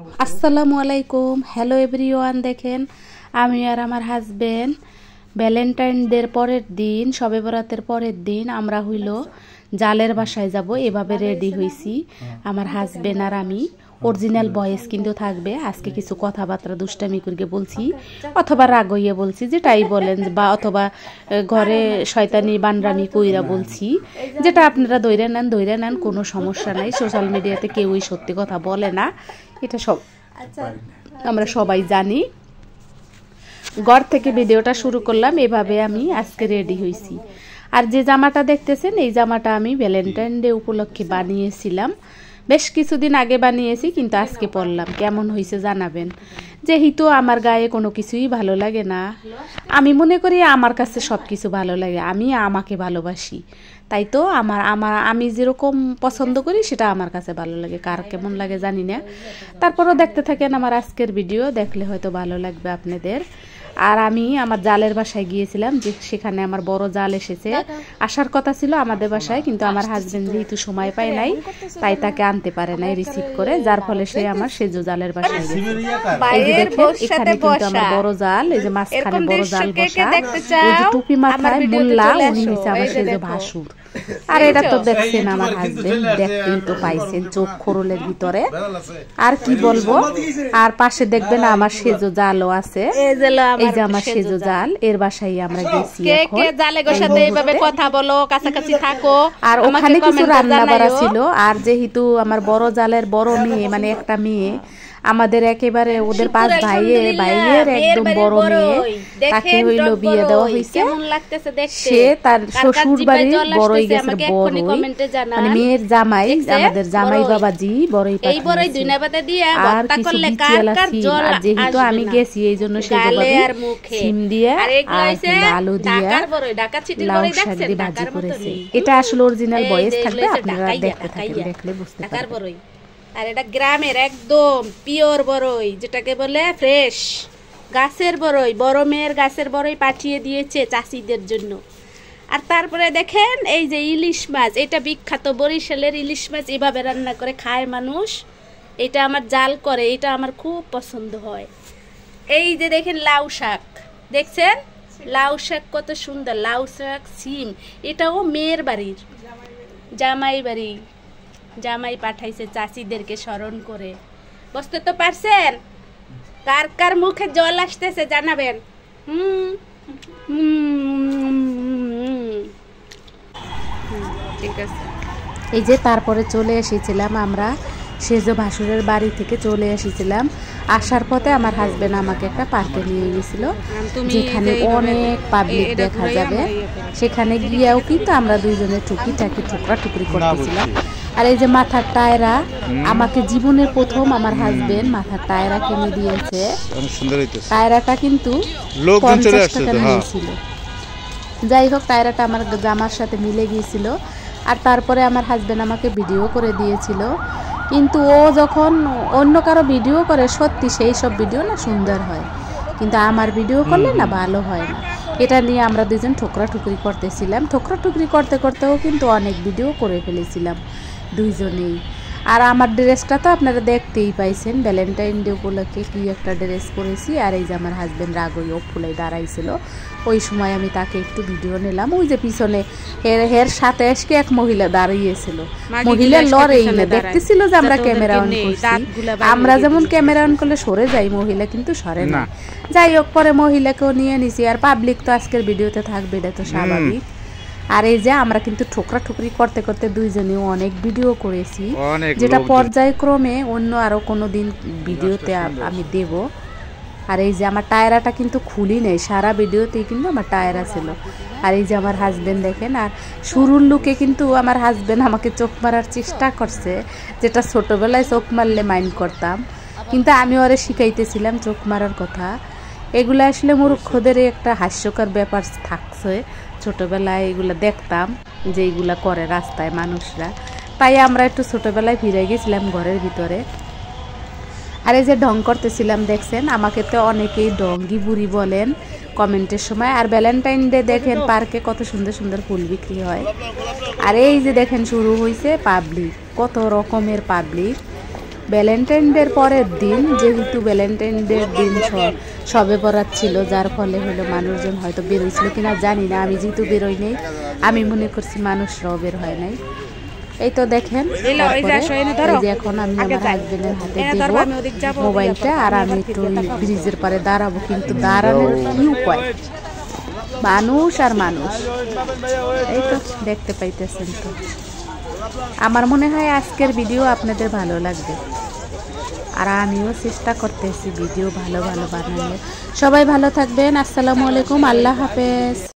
আসসালামু আলাইকুম। Hello everyone. দেখেন আমি আর আমার হাজবেন্ড ভ্যালেন্টাইন ডের পরের দিন, শবে বরাতের পরের দিন আমরা হইল জালের বাসায় যাব। এভাবে রেডি হইছি আমার হাজবেন্ড আর আমি। অরিজিনাল ভয়েস কিন্তু থাকবে। আজকে কিছু কথাবার্তা দুষ্টামি করে বলছি অথবা রাগ হইয়া বলছি, যেটাই বলেন, বা অথবা ঘরে শয়তানি বানরামি কইরা বলছি, যেটা আপনারা ধইরা নেন, কোনো সমস্যা নাই। সোশ্যাল মিডিয়াতে কেউই সত্যি কথা বলে না, এটা সব আমরা সবাই জানি। ঘর থেকে ভিডিওটা শুরু করলাম। এভাবে আমি আজকে রেডি হইছি। আর যে জামাটা দেখতেছেন এই জামাটা আমি ভ্যালেন্টাইন ডে উপলক্ষে বানিয়েছিলাম। বেশ কিছুদিন আগে বানিয়েছি, কিন্তু আজকে পরলাম। কেমন হয়েছে জানাবেন। যেহেতু আমার গায়ে কোনো কিছুই ভালো লাগে না, আমি মনে করি আমার কাছে সব কিছু ভালো লাগে, আমি আমাকে ভালোবাসি, তাই তো আমি যেরকম পছন্দ করি সেটা আমার কাছে ভালো লাগে। কার কেমন লাগে জানি না। তারপরও দেখতে থাকেন আমার আজকের ভিডিও, দেখলে হয়তো ভালো লাগবে আপনাদের। আর আমি আমার জালের বাসায় গিয়েছিলাম, যে সেখানে আমার বড় জাল এসেছে। আসার কথা ছিল আমাদের বাসায়, কিন্তু আমার হাজবেন্ড যেহেতু সময় পায় নাই, তাই তাকে আনতে পারে নাই রিসিভ করে, যার ফলে সে আমার সেজো জালের বাসায় গেছে। এই যে দেখেন এখানে কিন্তু আমার বড় জাল, এই যে মাঝখানে বড় জাল বসা, ওই যে টুপি মাথায় মোল্লা, উনি হচ্ছে আমার সেজো ভাসুর। আর এটা তো দেখছেন আমার হাজবেন্ড, দেখতেই তো পাইছেন চোখ খোরলের ভিতরে। আর কি বলবো। আর পাশে দেখবেন আমার সেজো জালও আছে, এই যে আমার সেজো জাল, এর বাসায় আমরা গেছি। আর ওখানে কিছু রান্না বাড়া ছিল। আর যেহেতু আমার বড় জালের বড় মেয়ে, মানে একটা মেয়ে, আমাদের একেবারে ওদের পাঁচ ভাইয়ের একদম বড় মেয়ে, তাকে হইল বিয়ে দেওয়া হয়েছে। সে তার শ্বশুর বাড়ির বড়ই গেছে, বড়ই মানে মেয়ের জামাই, আমাদের জামাই বাবাজি বড়ই পাঠিয়েছে। আর কিছু বিচিয়ালা সিম। আর যেহেতু আমি গেছি এই জন্য সিম দিয়ে আর আলু দিয়ে লাউ শাক দিয়ে ভাজি করেছে। এটা আসলে অরিজিনাল ভয়েস থাকবে, আপনারা দেখতে থাকেন, দেখলে বুঝতে পারবেন। আর এটা গ্রামের একদম পিওর বড়ই, যেটাকে বলে ফ্রেশ গাছের বড়ই, বড় মেয়ের গাছের বড়ই পাঠিয়ে দিয়েছে চাষিদের জন্য। আর তারপরে দেখেন এই যে ইলিশ মাছ, এটা বিখ্যাত বরিশালের ইলিশ মাছ, এভাবে রান্না করে খায় মানুষ। এটা আমার জাল করে, এটা আমার খুব পছন্দ হয়। এই যে দেখেন লাউ শাক, দেখছেন লাউ শাক কত সুন্দর, লাউ শাক সিম, এটাও মেয়ের বাড়ির জামাই বাড়ি, জামাই পাঠাইছে চাষিদেরকে স্মরণ করে। বুঝতে তো পারছেন? কার কার মুখে জল আসতেছে জানাবেন। ঠিক আছে। এই যে তারপরে চলে এসেছিলাম আমরা সেজো ভাসুরের বাড়ি থেকে চলে এসেছিলাম। আসার পথে আমার হাজবেন্ড আমাকে একটা পার্কে নিয়ে গেছিল, যেখানে অনেক পাবলিক দেখা যাবে। সেখানে গিয়েও কিন্তু আমরা দুইজনে ঠুকরি করতেছিলাম। আর এই যে মাথার টায়রা, আমাকে জীবনের প্রথম আমার হাজবেন্ড মাথার টায়রা কিনে দিয়েছে। টায়রাটা কিন্তু 50 টাকা নিয়েছিল। যাই হোক, টায়রাটা আমার জামার সাথে মিলে গিয়েছিল। আর তারপরে আমার হাজবেন্ড আমাকে ভিডিও করে দিয়েছিল। কিন্তু ও যখন অন্য কারো ভিডিও করে, সত্যি সেই সব ভিডিও না সুন্দর হয়, কিন্তু আমার ভিডিও করলে না ভালো হয় না। এটা নিয়ে আমরা দুজন ঠুকরি করতেছিলাম। ঠুকরি করতে করতেও কিন্তু অনেক ভিডিও করে ফেলেছিলাম দুইজনেই। আর আমার ড্রেসটা তো আপনারা দেখতেই পাইছেন, ভ্যালেন্টাইন ডে উপলক্ষে কি একটা ড্রেস পরেছি। আর এই যে আমার হাজবেন্ড রাগই ও ফুলে দাঁড়াইছিল, ওই সময় আমি তাকে একটু ভিডিও নিলাম। ওই যে পিছনে হের সাথে এসে এক মহিলা দাঁড়িয়েছিল, মহিলা লড়েই না, দেখতেছিল যে আমরা ক্যামেরা অন করছি। আমরা যেমন ক্যামেরা অন করলে সরে যাই, মহিলা কিন্তু সরে না। যাই হোক, পরে মহিলাকেও নিয়ে নিছি। আর পাবলিক তো আজকের ভিডিওতে থাকবে, এটা তো স্বাভাবিক। আর এই যে আমরা কিন্তু ঠুকরি করতে করতে দুইজনেও অনেক ভিডিও করেছি, যেটা পর্যায়ক্রমে অন্য আরো কোনো দিন ভিডিওতে আমি দেব। আর এই যে আমার টায়রাটা কিন্তু খুলি নেই, সারা ভিডিওতেই কিন্তু আমার টায়রা ছিল। আর এই যে আমার হাজবেন্ড দেখেন। আর শুরুর লুকে কিন্তু আমার হাজবেন্ড আমাকে চোখ মারার চেষ্টা করছে, যেটা ছোটবেলায় চোখ মারলে মাইন্ড করতাম, কিন্তু আমি ওরে শিখাইতেছিলাম চোখ মারার কথা। এগুলো আসলে মূর্খদের একটা হাস্যকর ব্যাপার থাকছে। ছোটবেলায় এগুলো দেখতাম যে এইগুলা করে রাস্তায় মানুষরা, তাই আমরা একটু ছোটবেলায় ফিরে গেছিলাম ঘরের ভিতরে। আর এই যে ঢং করতেছিলাম, দেখছেন আমাকে তো অনেকেই ডঙ্গি বুড়ি বলেন কমেন্টের সময়। আর ভ্যালেন্টাইন ডে দেখেন পার্কে কত সুন্দর সুন্দর ফুল বিক্রি হয়। আর এই যে দেখেন শুরু হয়েছে পাবলিক, কত রকমের পাবলিক। ভ্যালেন্টাইন ডের পরের দিন, যেহেতু ভ্যালেন্টাইন ডের দিন সবে বরাত ছিল, যার ফলে হলো মানুষজন হয়তো বেরোইছিল কিনা জানি না। আমি যেহেতু বেরোই নেই, আমি মনে করছি মানুষরাও বের হয় নাই। এই তো দেখেন, এখন আমি আমার হাজবেন্ডের হাতে দেব মোবাইলটা, আর আমি একটু ব্রিজের পারে দাঁড়াবো। কিন্তু দাঁড়ানোর কি উপায়, মানুষ আর মানুষ। এই তো দেখতে পাইতেছেন। তো আমার মনে হয় আজকের ভিডিও আপনাদের ভালো লাগবে, আর আমিও চেষ্টা করতেছি ভিডিও ভালো ভালো বানানোর। সবাই ভালো থাকবেন। আসসালামু আলাইকুম, আল্লাহ হাফেজ।